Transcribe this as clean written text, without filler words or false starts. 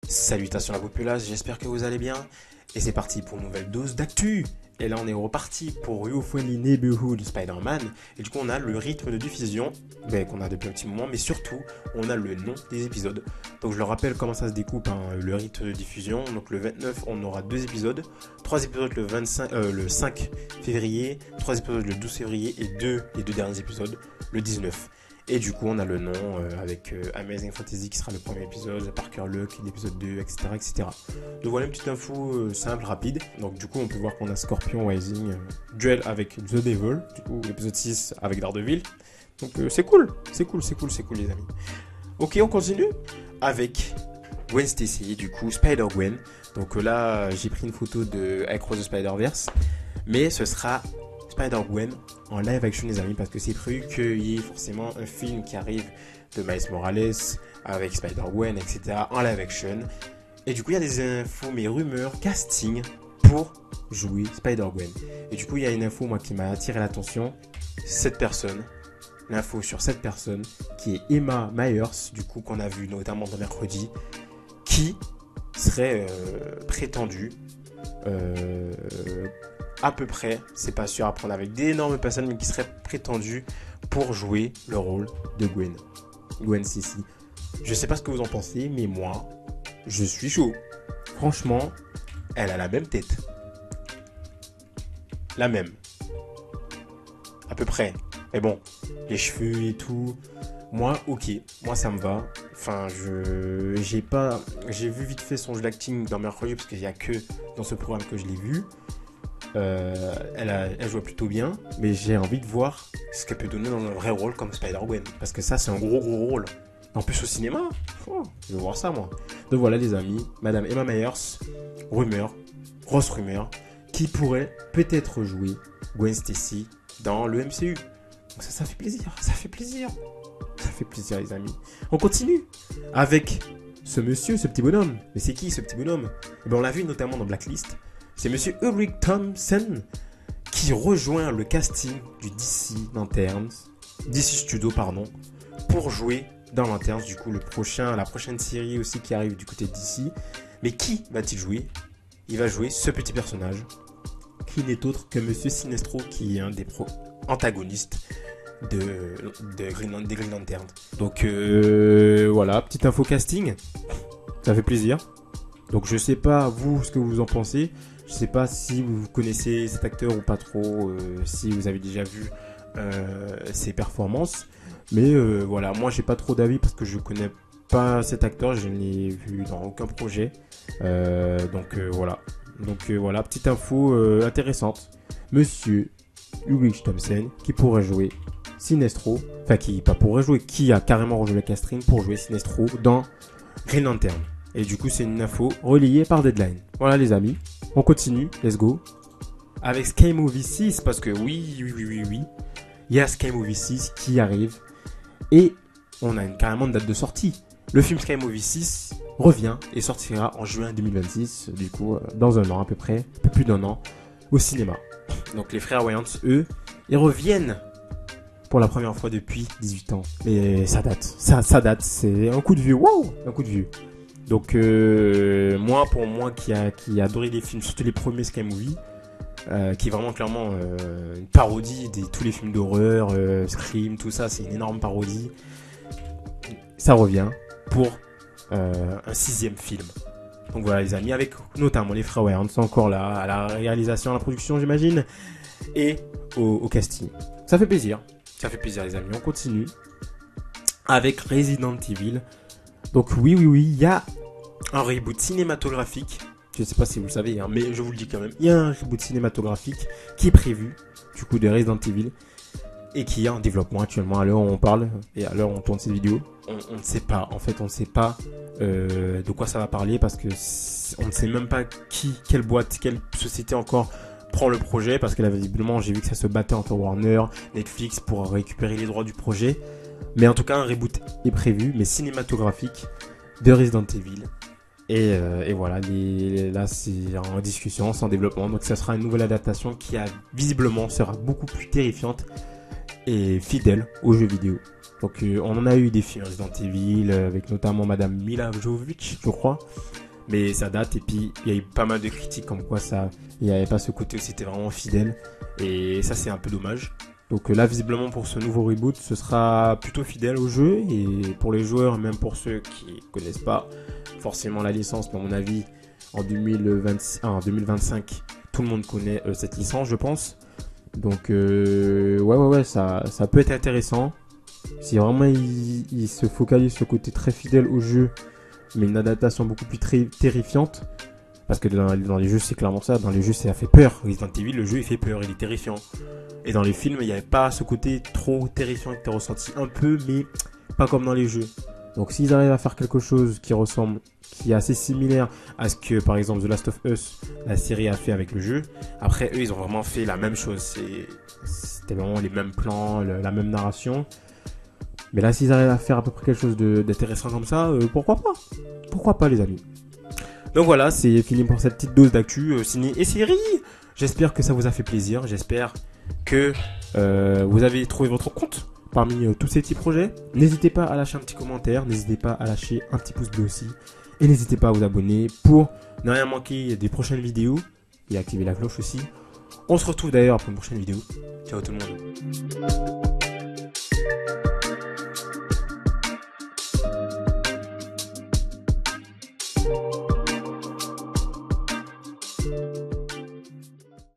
Salutations la populace, j'espère que vous allez bien. Et c'est parti pour une nouvelle dose d'actu. Et là on est reparti pour You Friendly Neighborhood Spider-Man. Et du coup on a le rythme de diffusion qu'on a depuis un petit moment. Mais surtout on a le nom des épisodes. Donc je le rappelle comment ça se découpe, le rythme de diffusion. Donc le 29 on aura 2 épisodes. 3 épisodes le 5 février. 3 épisodes le 12 février. Et les deux derniers épisodes le 19. Et du coup, on a le nom avec Amazing Fantasy qui sera le premier épisode, Parker Luck, l'épisode 2, etc., etc. Donc voilà une petite info simple, rapide. Donc du coup, on peut voir qu'on a Scorpion Rising, duel avec The Devil, du coup, l'épisode 6 avec Daredevil. Donc c'est cool, les amis. Ok, on continue avec Gwen Stacy, du coup, Spider-Gwen. Donc là, j'ai pris une photo de Across the Spider-Verse, mais ce sera Spider-Gwen en live action les amis, parce que c'est prévu qu'il y ait forcément un film qui arrive de Miles Morales avec Spider-Gwen, etc. en live action. Et du coup il y a des infos, mais rumeurs, casting pour jouer Spider-Gwen. Et du coup il y a une info moi qui m'a attiré l'attention, l'info sur cette personne qui est Emma Myers, du coup qu'on a vu notamment dans Mercredi, qui serait prétendue à peu près, c'est pas sûr à prendre avec d'énormes personnes, mais qui seraient prétendues pour jouer le rôle de Gwen Stacy. Je sais pas ce que vous en pensez, mais moi, je suis chaud. Franchement, elle a la même tête. La même. À peu près. Mais bon, les cheveux et tout. Moi, ok. Moi, ça me va. Enfin, j'ai vu vite fait son jeu d'acting dans Mercredi, parce qu'il y a que dans ce programme que je l'ai vu. Elle joue plutôt bien, mais j'ai envie de voir ce qu'elle peut donner dans un vrai rôle comme Spider-Gwen, parce que ça c'est un gros rôle. En plus au cinéma, je veux voir ça moi. Donc voilà les amis, Madame Emma Myers, grosse rumeur, qui pourrait peut-être jouer Gwen Stacy dans le MCU. Donc ça fait plaisir les amis. On continue avec ce petit bonhomme. Mais c'est qui ce petit bonhomme? On l'a vu notamment dans Blacklist. C'est monsieur Ulrich Thompson qui rejoint le casting du DC Studio, pour jouer dans Lanterns, du coup la prochaine série aussi qui arrive du côté de DC. Mais qui va-t-il jouer? Il va jouer ce petit personnage qui n'est autre que monsieur Sinestro, qui est un des antagonistes des Green Lanterns. Donc voilà, petite info casting, ça fait plaisir. Donc je sais pas vous ce que vous en pensez. Je sais pas si vous connaissez cet acteur ou pas trop, si vous avez déjà vu ses performances. Mais voilà, moi j'ai pas trop d'avis parce que je connais pas cet acteur, je ne l'ai vu dans aucun projet. Donc voilà, petite info intéressante. Monsieur Ulrich Thompson qui pourrait jouer Sinestro, qui a carrément rejoué le casting pour jouer Sinestro dans Green Lantern. Et du coup c'est une info relayée par Deadline. Voilà les amis. On continue, let's go. Avec Sky Movie 6, parce que oui. Il y a Sky Movie 6 qui arrive. Et on a carrément une date de sortie. Le film Sky Movie 6 revient et sortira en juin 2026. Du coup, dans un an à peu près, un peu plus d'un an, au cinéma. Donc les frères Wayans, eux, ils reviennent pour la première fois depuis 18 ans. Mais ça date, c'est un coup de vieux. Wow, un coup de vieux. Donc pour moi qui a adoré les films, surtout les premiers Sky Movie, qui est vraiment clairement une parodie de tous les films d'horreur, Scream, tout ça, c'est une énorme parodie. Ça revient pour un 6e film. Donc voilà les amis, avec notamment les frères Wayans encore là, à la réalisation, à la production j'imagine, et au casting. Ça fait plaisir les amis, on continue avec Resident Evil. Donc oui, il y a un reboot cinématographique. Je ne sais pas si vous le savez, mais je vous le dis quand même. Il y a un reboot cinématographique qui est prévu, du coup, de Resident Evil, et qui est en développement actuellement à l'heure où on parle, et à l'heure où on tourne cette vidéo. On ne sait pas, de quoi ça va parler, parce que on ne sait même pas quelle boîte, quelle société encore prend le projet, parce que là, visiblement, j'ai vu que ça se battait entre Warner, Netflix pour récupérer les droits du projet. Mais en tout cas, un reboot est prévu, mais cinématographique, de Resident Evil. Et voilà, là c'est en discussion, c'est en développement. Donc ça sera une nouvelle adaptation qui visiblement sera beaucoup plus terrifiante et fidèle aux jeux vidéo. Donc on en a eu des films Resident Evil avec notamment Madame Mila Jovovich, je crois, mais ça date. Et puis il y a eu pas mal de critiques comme quoi il n'y avait pas ce côté où c'était vraiment fidèle, et ça c'est un peu dommage. Donc là, visiblement, pour ce nouveau reboot, ce sera plutôt fidèle au jeu. Et pour les joueurs, même pour ceux qui connaissent pas forcément la licence, mais à mon avis, en 2025, tout le monde connaît cette licence, je pense. Donc ouais, ça peut être intéressant. Si vraiment il se focalise sur le côté très fidèle au jeu, mais une adaptation beaucoup plus terrifiante. Parce que dans les jeux, c'est clairement ça. Dans les jeux, ça fait peur. Resident Evil, le jeu, il fait peur, il est terrifiant. Et dans les films, il n'y avait pas ce côté trop terrifiant que tu as ressenti un peu, mais pas comme dans les jeux. Donc s'ils arrivent à faire quelque chose qui ressemble, qui est assez similaire à ce que, par exemple, The Last of Us, la série a fait avec le jeu. Après, eux, ils ont vraiment fait la même chose. C'était vraiment les mêmes plans, la même narration. Mais là, s'ils arrivent à faire à peu près quelque chose d'intéressant comme ça, pourquoi pas? Pourquoi pas, les amis? Donc voilà, c'est fini pour cette petite dose d'actu ciné et série. J'espère que ça vous a fait plaisir. J'espère que vous avez trouvé votre compte parmi tous ces petits projets. N'hésitez pas à lâcher un petit commentaire. N'hésitez pas à lâcher un petit pouce bleu aussi. Et n'hésitez pas à vous abonner pour ne rien manquer des prochaines vidéos. Et activer la cloche aussi. On se retrouve d'ailleurs pour une prochaine vidéo. Ciao tout le monde.